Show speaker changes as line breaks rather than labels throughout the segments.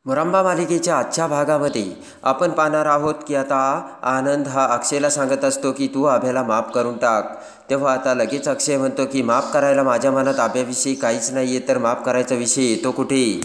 मुरंबा मालिकेच्या आजच्या भागामध्ये आपण पाहणार आहोत की आता आनंद हा अक्षयला सांगत असतो की तू आभ्याला माफ करून टाक. तेव्हा आता लगेच अक्षय म्हणतो की माफ करायला माझ्या मनात आभ्याविषयी काहीच नाही आहे, तर माफ करायचा विषय येतो कुठे.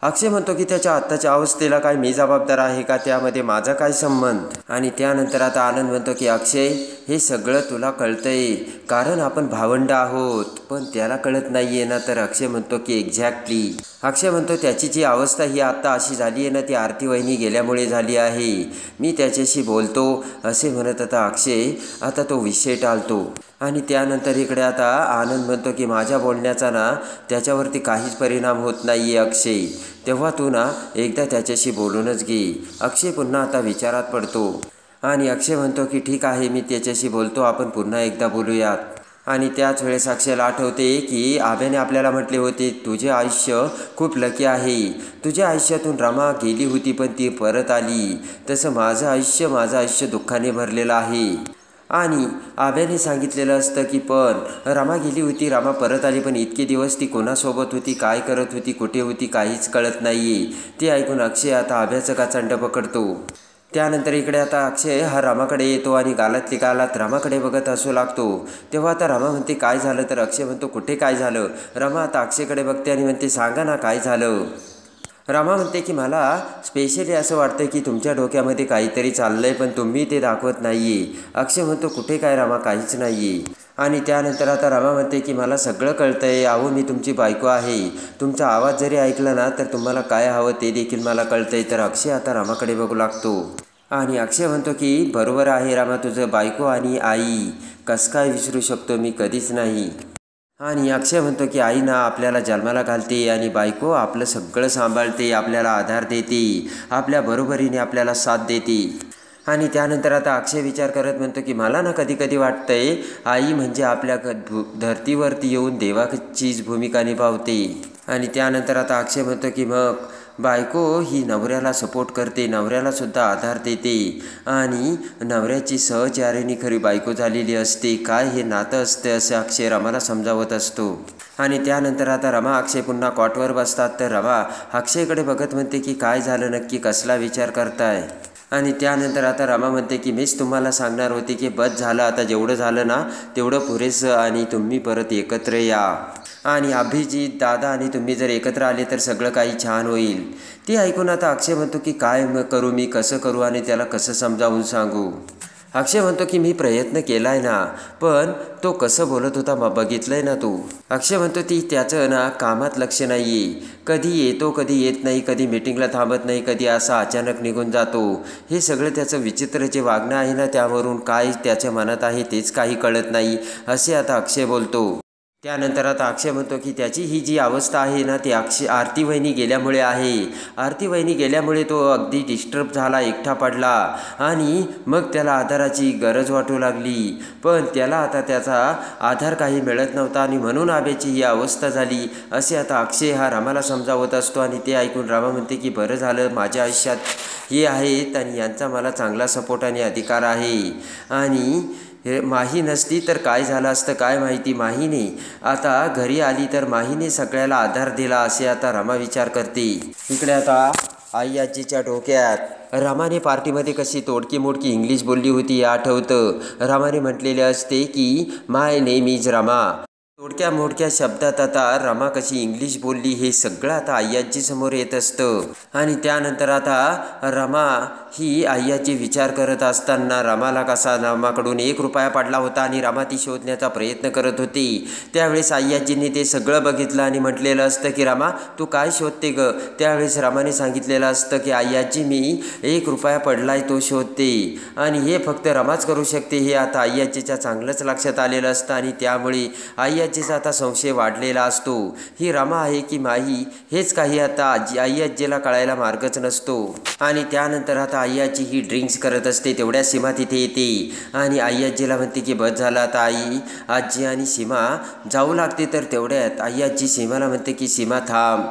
अक्षय म्हणतो की त्याच्या आत्ताच्या अवस्थेला काय मी जबाबदार आहे का, त्यामध्ये माझा काय संबंध. आणि त्यानंतर आता आनंद म्हणतो की अक्षय हे सगळं तुला कळतंय कारण आपण भावंड आहोत, पण त्याला कळत नाही आहे ना. तर अक्षय म्हणतो की एक्झॅक्टली. अक्षय म्हणतो त्याची जी अवस्था ही आत्ता अशी झाली आहे ना ती आरती वहिनी गेल्यामुळे झाली आहे, मी त्याच्याशी बोलतो असे म्हणत आता अक्षय आता तो विषय टाळतो. आणि त्यानंतर इकडे आता आनंद म्हणतो की माझ्या बोलण्याचा ना त्याच्यावरती काहीच परिणाम होत नाही आहे अक्षय, तेव्हा तू ना एकदा त्याच्याशी बोलूनच घे. अक्षय पुन्हा आता विचारात पडतो आणि अक्षय म्हणतो की ठीक आहे मी त्याच्याशी बोलतो, आपण पुन्हा एकदा बोलूयात. आणि त्याच वेळेस अक्षयला आठवते की आभ्याने आपल्याला म्हटले होते तुझे आयुष्य खूप लकी आहे, तुझ्या आयुष्यातून रमा गेली होती पण ती परत आली, तसं माझं आयुष्य दुःखाने भरलेलं आहे. आणि आभ्याने सांगितलेलं असतं की पण रमा गेली होती, रमा परत आली, पण इतके दिवस ती कोणासोबत होती, काय करत होती, कुठे होती, काहीच कळत नाही आहे. ते ऐकून अक्षय आता आभ्याचं काचांड पकडतो. त्यानंतर इकडे आता अक्षय हा रामाकडे येतो आणि गालातली गालात रामाकडे बघत असू लागतो. तेव्हा आता रमा म्हणते काय झालं, तर अक्षय म्हणतो कुठे काय झालं. रमा आता अक्षयकडे बघते आणि म्हणते सांगा ना काय झालं. रमा म्हणते की मला स्पेशली असं वाटतं की तुमच्या डोक्यामध्ये काहीतरी चाललं आहे पण तुम्ही ते दाखवत नाही आहे. अक्षय म्हणतो कुठे काय रमा, काहीच नाही आहे. आणि त्यानंतर आता रमा म्हणते की मला सगळं कळतं आहे, अहो मी तुमची बायको आहे, तुमचा आवाज जरी ऐकला ना तर तुम्हाला काय हवं ते देखील मला कळतं आहे. तर अक्षय आता रामाकडे बघू लागतो आणि अक्षय म्हणतो की बरोबर आहे रमा, तुझं बायको आणि आई कसं काय विसरू शकतो मी, कधीच नाही. आणि अक्षय म्हणतो की आई ना आपल्याला जन्माला घालते आणि बायको आपलं सगळं सांभाळते, आपल्याला आधार देते, आपल्या बरोबरीने आपल्याला साथ देते. आणि त्यानंतर आता अक्षय विचार करत म्हणतो की मला ना कधी कधी वाटतंय आई म्हणजे आपल्या धर्तीवरती येऊन देवाचीच भूमिका निभावते. आणि त्यानंतर आता अक्षय म्हणतो की मग बायको ही नवऱ्याला सपोर्ट करते, नवऱ्यालासुद्धा आधार देते आणि नवऱ्याची सहचारिणी खरी बायको झालेली असते, काय हे नातं असते असं अक्षय रमाला समजावत असतो. आणि त्यानंतर आता रमा अक्षय पुन्हा कॉटवर बसतात. तर रमा अक्षयकडे बघत म्हणते की काय झालं नक्की, कसला विचार करताय. आणि त्यानंतर आता रमा म्हणते की मीच तुम्हाला सांगणार होते की बस झालं आता, जेवढं झालं ना तेवढं पुरेसं आणि तुम्ही परत एकत्र या. आणि अभिजित दादा आणि तुम्ही जर एकत्र आले तर सगळं काही छान होईल. ते ऐकून आता अक्षय म्हणतो की काय करू मी, कसं करू आणि त्याला कसं समजावून सांगू. अक्षय म्हणतो की मी प्रयत्न केला आहे ना, पण तो कसं बोलत होता बघितलं आहे ना तू. अक्षय म्हणतो ती त्याचं ना कामात लक्ष नाही आहे, कधी येतो कधी येत नाही, कधी मीटिंगला थांबत नाही, कधी असा अचानक निघून जातो. हे सगळं त्याचं विचित्र जे वागणं आहे ना त्यावरून काय त्याच्या मनात आहे तेच काही कळत नाही असे आता अक्षय बोलतो. त्यानंतर आता अक्षय म्हणतो की त्याची ही जी अवस्था आहे ना ती आरती वहिनी गेल्यामुळे आहे, आरती वहिनी गेल्यामुळे तो अगदी डिस्टर्ब झाला, एकटा पडला आणि मग त्याला आधाराची गरज वाटू लागली, पण त्याला आता त्याचा आधार काही मिळत नव्हता आणि म्हणून आभ्याची ही अवस्था झाली असे आता अक्षय हा रामाला समजावत असतो. आणि ते ऐकून रामा म्हणते की बरं झालं माझ्या आयुष्यात हे आहेत आणि यांचा मला चांगला सपोर्ट आणि अधिकार आहे. आणि माही नसती तर काय झालं असतं काय माहिती, माहीने आता घरी आली तर माहीने सगळ्याला आधार दिला असे आता रमा विचार करते. इकडे आता आई आजीच्या डोक्यात रमाने पार्टीमध्ये कशी तोडकी मोडकी इंग्लिश बोलली होती हे आठवतं. रमाने म्हटलेले असते की माय नेम इज रमा, तोडक्या मोडक्या शब्दात आता रमा कशी इंग्लिश बोलली हे सगळं आता आय्याजी समोर येत असतं. आणि त्यानंतर आता रमा ही आय्याजी विचार करत असताना रमाला कसा रमाकडून 1 रुपया पडला होता आणि रमा ती शोधण्याचा प्रयत्न करत होती. त्यावेळेस आय्याजींनी ते सगळं बघितलं आणि म्हटलेलं असतं की रमा तू काय शोधते ग. त्यावेळेस रमाने सांगितलेलं असतं की आय्याजी मी 1 रुपया पडलाय तो शोधते आणि हे फक्त रमाच करू शकते. हे आता आय्याजीच्या चांगलंच लक्षात आलेलं असतं आणि त्यामुळे आय्याजीचा आता संशय वाढलेला असतो. ही रमा आहे की माही हेच काही आता आय्याजीला कळायला मार्गच नसतो. आणि त्यानंतर आता आय्याजी ही ड्रिंक्स करत असते, तेवढ्या सीमा तिथे येते आणि आय्याजीला म्हणते की बस झालं आता. आई आजी आणि सीमा जाऊ लागते तर तेवढ्यात आय्याजी सीमाला म्हणते की सीमा थांब,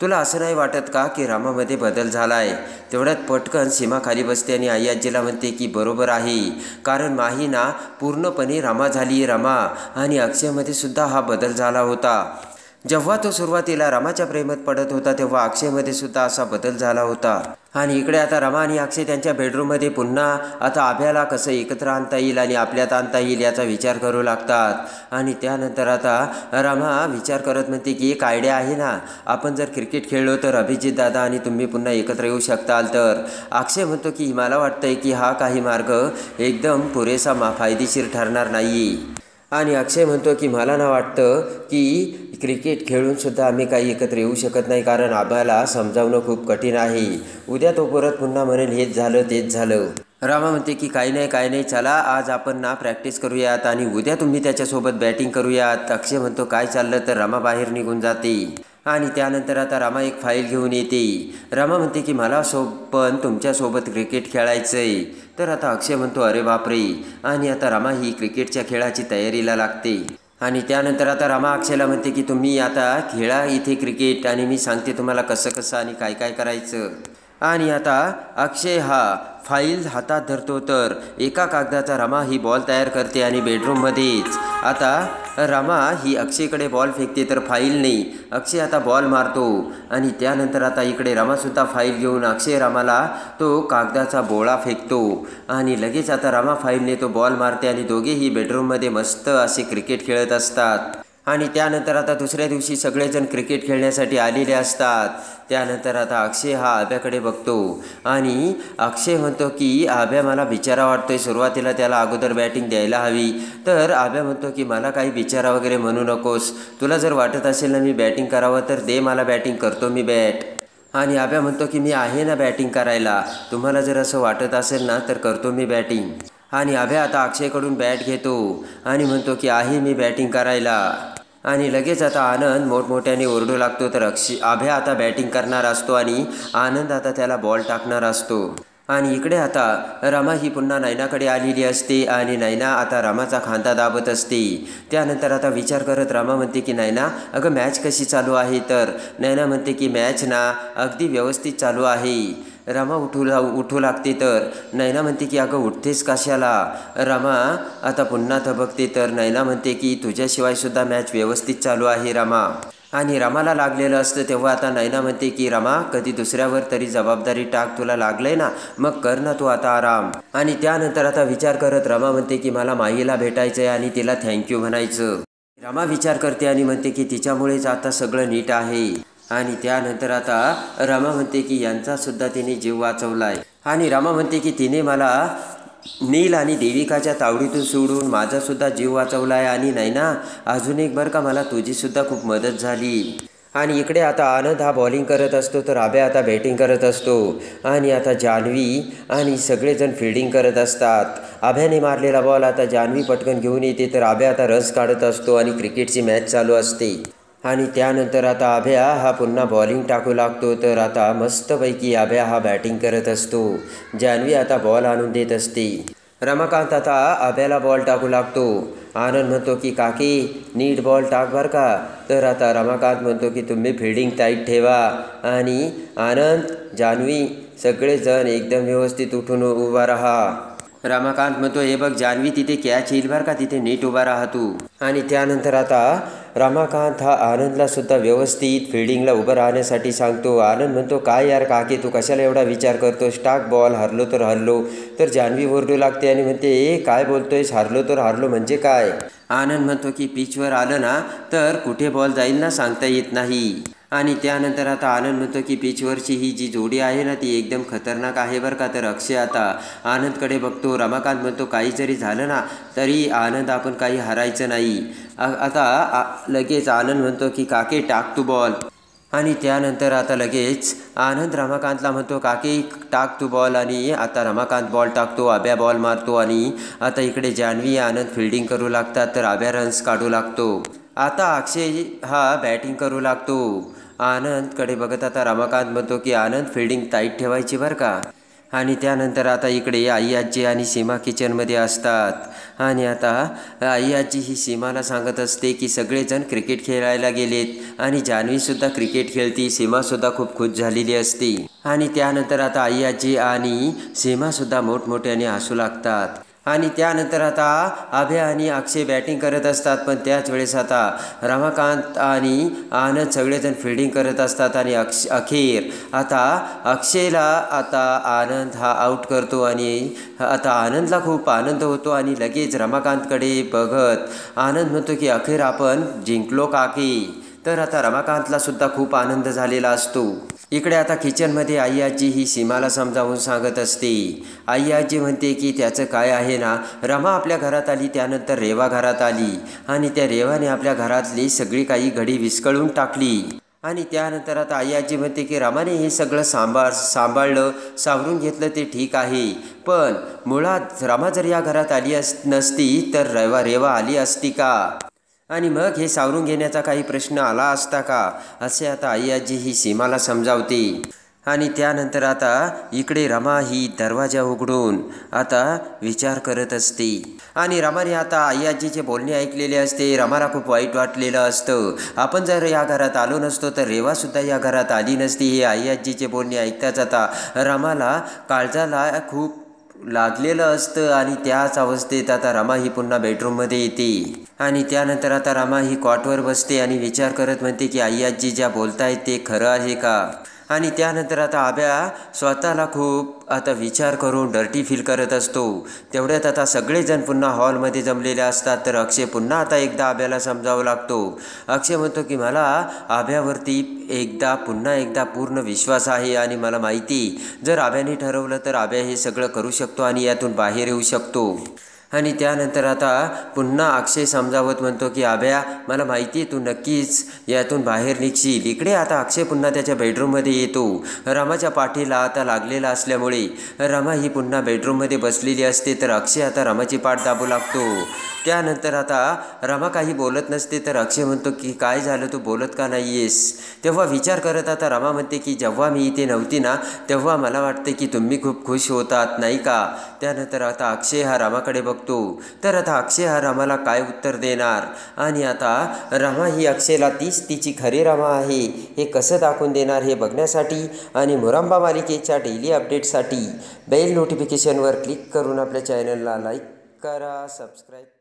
तुला असं नाही वाटत का की रामामध्ये बदल झाला आहे. तेवढ्यात पटकन सीमा खाली बसते आणि आय्याजीला म्हणते की बरोबर आहे, कारण माही ना पूर्णपणे रमा झाली. रमा आणि अक्षयमध्ये सुद्धा हा बदल झाला होता. जेव्हा तो सुरुवातीला रमाच्या प्रेमात पडत होता तेव्हा अक्षयमध्ये सुद्धा असा बदल झाला होता. आणि इकडे आता रमा आणि अक्षय त्यांच्या बेडरूममध्ये पुन्हा आता आभ्याला कसं एकत्र आणता येईल आणि आपल्यात आणता येईल याचा विचार करू लागतात. आणि त्यानंतर आता रमा विचार करत म्हणते की एक आयडिया आहे ना, आपण जर क्रिकेट खेळलो तर अभिजित दादा आणि तुम्ही पुन्हा एकत्र येऊ शकताल. तर अक्षय म्हणतो की मला वाटतंय की हा काही मार्ग एकदम पुरेसा फायदेशीर ठरणार नाही. आणि अक्षय म्हणतो की मला ना वाटतं की क्रिकेट खेळूनसुद्धा आम्ही काही एकत्र येऊ शकत नाही, कारण आम्हाला समजावणं खूप कठीण आहे. उद्या तो परत पुन्हा म्हणेल हेच झालं तेच झालं. रमा म्हणते की काही नाही चला आज आपण ना प्रॅक्टिस करूयात आणि उद्या तुम्ही त्याच्यासोबत बॅटिंग करूयात. अक्षय म्हणतो काय चाललं, तर रमा बाहेर निघून जाते. आणि त्यानंतर आता रमा एक फाईल घेऊन येते. रमा म्हणते की मला पण तुमच्यासोबत क्रिकेट खेळायचं आहे. तर आता अक्षय म्हणतो अरे बापरे. आणि आता रमा ही क्रिकेटच्या खेळाची तयारीला लागते. आणि त्यानंतर आता रमा अक्षयला म्हणते की तुम्ही आता खेळा इथे क्रिकेट आणि मी सांगते तुम्हाला कसं कसं आणि काय काय करायचं. आणि आता अक्षय हा फाईल हातात धरतो तर एका कागदाचा रमा ही बॉल तयार करते आणि बेडरूममध्येच आता रमा ही अक्षयकडे बॉल फेकते, तर फाईल नाही अक्षय आता बॉल मारतो. आणि त्यानंतर आता इकडे रमासुद्धा फाईल घेऊन अक्षय रमाला तो कागदाचा बोळा फेकतो. आणि लगेच आता रमा फाईलने तो बॉल मारते आणि दोघेही बेडरूममध्ये मस्त असे क्रिकेट खेळत असतात. आणि त्यानंतर आता दुसऱ्या दिवशी सगळेजण क्रिकेट खेळण्यासाठी आलेले असतात. त्यानंतर आता अक्षय हा आभ्याकडे बघतो आणि अक्षय म्हणतो की आभ्या मला बिचारा वाटतोय, सुरुवातीला त्याला अगोदर बॅटिंग द्यायला हवी. तर आभ्या म्हणतो की मला काही बिचारा वगैरे म्हणू नकोस, तुला जर वाटत असेल ना मी बॅटिंग करावं तर दे मला बॅटिंग, करतो मी बॅट. आणि आभ्या म्हणतो की मी आहे ना बॅटिंग करायला, तुम्हाला जर असं वाटत असेल ना तर करतो मी बॅटिंग. आणि आभ्या आता अक्षयकडून बॅट घेतो आणि म्हणतो की आहे मी बॅटिंग करायला. आणि लगेच आता आनंद मोठमोठ्याने ओरडू लागतो. तर आभ्या आता बॅटिंग करणार असतो आणि आनंद आता त्याला बॉल टाकणार असतो. आणि इकडे आता रमा ही पुन्हा नैनाकडे आलेली असते आणि नैना आता रमाचा खांदा दाबत असते. त्यानंतर आता विचार करत रमा म्हणते की नैना अगं मॅच कशी चालू आहे. तर नैना म्हणते की मॅच ना अगदी व्यवस्थित चालू आहे. रमा उठू लागते. तर नैना म्हणते की अगं उठतेस कशाला. रमा आता पुन्हा थबकते. तर नैना म्हणते की तुझ्याशिवायसुद्धा मॅच व्यवस्थित चालू आहे रमा. आणि रमाला लागलेलं असतं तेव्हा आता नैना म्हणते की रमा कधी दुसऱ्यावर तरी जबाबदारी टाक, तुला लागलंय ना मग कर ना तू आता आराम. आणि त्यानंतर आता विचार करत रमा म्हणते की मला माईला भेटायचं आहे आणि तिला थँक्यू म्हणायचं. रमा विचार करते आणि म्हणते की तिच्यामुळेच आता सगळं नीट आहे. आणि त्यानंतर आता रमा म्हणते की यांचासुद्धा तिने जीव वाचवलाय. आणि रमा म्हणते की तिने मला नील आणि देविकाच्या तावडीतून सोडून माझासुद्धा जीव वाचवला आहे. आणि नैना अजून एक बरं का मला तुझीसुद्धा खूप मदत झाली. आणि इकडे आता आनंद हा बॉलिंग करत असतो तर आभ्या आता बॅटिंग करत असतो. आणि आता जान्हवी आणि सगळेजण फिल्डिंग करत असतात. आभ्याने मारलेला बॉल आता जान्हवी पटकन घेऊन येते. तर आभ्या आता रन्स काढत असतो आणि क्रिकेटची मॅच चालू असते. आणि त्यानंतर आता आभ्या हा पुन्हा बॉलिंग टाकू लागतो. तर आता मस्तपैकी आभ्या हा बॅटिंग करत असतो. जान्हवी आता बॉल आणून देत असते. रमाकांत आता आभ्याला बॉल टाकू लागतो. आनंद म्हणतो की काकी नीट बॉल टाक बरं का. तर आता रमाकांत म्हणतो की तुम्ही फिल्डिंग टाईट ठेवा. आणि आनंद जान्हवी सगळेजण एकदम व्यवस्थित उठून उभा राहा. रमाकांत म्हणतो हे बघ जान्हवी तिथे कॅच येईल बरं का, तिथे नीट उभा राहा तू. आणि त्यानंतर आता रमाकांत हा आनंदला सुद्धा व्यवस्थित फिल्डिंगला उभं राहण्यासाठी सांगतो. आनंद म्हणतो काय यार काकी तू कशाला एवढा विचार करतोस, टाक बॉल, हरलो तर हरलो. तर जान्हवी ओरडू लागते आणि म्हणते काय बोलतोयस, हरलो तर हरलो म्हणजे काय. आनंद म्हणतो की पिचवर आलं ना तर कुठे बॉल जाईल ना सांगता येत नाही. आणि त्यानंतर आता आनंद म्हणतो की पिचवरची ही जी जोडी आहे ना ती एकदम खतरनाक आहे बरं का. तर अक्षय आता आनंदकडे बघतो. रमाकांत म्हणतो काही जरी झालं ना तरी आनंद आपण काही हरायचं नाही. आता लगेच आनंद म्हणतो की काकी टाक तू बॉल. आणि त्यानंतर आता लगेच आनंद रमाकांतला म्हणतो काकी टाक तू बॉल. आणि आता रमाकांत बॉल टाकतो, आभ्या बॉल मारतो. आणि आता इकडे जान्हवी आनंद फिल्डिंग करू लागतात. तर आभ्या रन्स काढू लागतो. आता अक्षय हा बॅटिंग करू लागतो. आनंदकडे बघत आता रमाकांत म्हणतो की आनंद फिल्डिंग टाईट ठेवायची बरं का. आणि त्यानंतर आता इकडे आई आजी आणि सीमा किचनमध्ये असतात. आणि आता आई आजी ही सीमाला सांगत असते की सगळेजण क्रिकेट खेळायला गेलेत आणि जान्हवीसुद्धा क्रिकेट खेळती. सीमासुद्धा खूप खुश झालेली असते. आणि त्यानंतर आता आई आजी आणि सीमासुद्धा मोठमोठ्याने हसू लागतात. आणि त्यानंतर आता अभय आणि अक्षय बॅटिंग करत असतात, पण त्याच वेळेस आता रमाकांत आणि आनंद सगळेजण फिल्डिंग करत असतात आणि अखेर आता अक्षयला आता आनंद हा आऊट करतो आणि आता आनंदला खूप आनंद होतो आणि लगेच रमाकांतकडे बघत आनंद म्हणतो की अखेर आपण जिंकलो काकी. तर आता रमाकांतला सुद्धा खूप आनंद झालेला असतो. इकडे आता किचनमध्ये आई आजी ही सीमाला समजावून सांगत असते. आई आजी म्हणते की त्याचं काय आहे ना, रमा आपल्या घरात आली, त्यानंतर रेवा घरात आली आणि त्या रेवाने आपल्या घरातली सगळी काही घडी विस्कळून टाकली. आणि त्यानंतर आता आई आजी म्हणते की रमाने हे सगळं सांभाळलं, सावरून घेतलं ते ठीक आहे, पण मुळात रमा जर या घरात आली नसती तर रेवा आली असती का, आणि मग हे सावरून घेण्याचा काही प्रश्न आला असता का, असे आता आई आजी ही सीमाला समजावते. आणि त्यानंतर आता इकडे रमा ही दरवाजा उघडून आता विचार करत असते आणि रमाने आता आई आजीचे बोलणे ऐकलेले असते. रमाला खूप वाईट वाटलेलं असतं. आपण जर या घरात आलो नसतो तर रेवासुद्धा या घरात आली नसती. हे आई आजीचे बोलणे ऐकताच आता रमाला काळजाला खूप लागलेलं असतं आणि त्याच अवस्थेत आता रमा ही पुन्हा बेडरूममध्ये येते. आणि त्यानंतर आता रमा ही कॉटवर बसते आणि विचार करत म्हणते की आई आजी ज्या बोलतायत ते खरं आहे का. आणि त्यानंतर आता आब्या स्वतःला खूप आता विचार करून डर्टी फील करत असतो. तेवढ्यात आता सगळेजण पुन्हा हॉलमध्ये जमलेले असतात. तर अक्षय पुन्हा आता एकदा आब्याला समजावं लागतो. अक्षय म्हणतो की मला आब्यावरती पुन्हा एकदा पूर्ण विश्वास आहे आणि मला माहिती जर आब्याने ठरवलं तर आब्या हे सगळं करू शकतो आणि यातून बाहेर येऊ शकतो. आणि त्यानंतर आता पुन्हा अक्षय समजावत म्हणतो की आब्या मला माहिती आहे तू नक्कीच यातून बाहेर निघशील. इकडे आता अक्षय पुन्हा त्याच्या बेडरूममध्ये येतो. रमाच्या पाठीला आता लागलेला असल्यामुळे रमा ही पुन्हा बेडरूममध्ये बसलेली असते. तर अक्षय आता रमाची पाठ दाबू लागतो. त्यानंतर आता रमा काही बोलत नसते. तर अक्षय म्हणतो की काय झालं, तू बोलत का नाही आहेस. तेव्हा विचार करत आता रमा म्हणते की जेव्हा मी इथे नव्हती ना तेव्हा मला वाटते की तुम्ही खूप खुश होतात नाही का. त्यानंतर आता अक्षय हा रमाकडे बघतो. तर आता अक्षय हा रमाला काय उत्तर देणार आणि आता रमा ही अक्षयला तिची खरी रमा आहे हे कसं दाखवून देणार हे बघण्यासाठी आणि मुरांबा मालिकेच्या डेली अपडेटसाठी बेल नोटिफिकेशनवर क्लिक करून आपल्या चॅनलला लाईक करा, सबस्क्राईब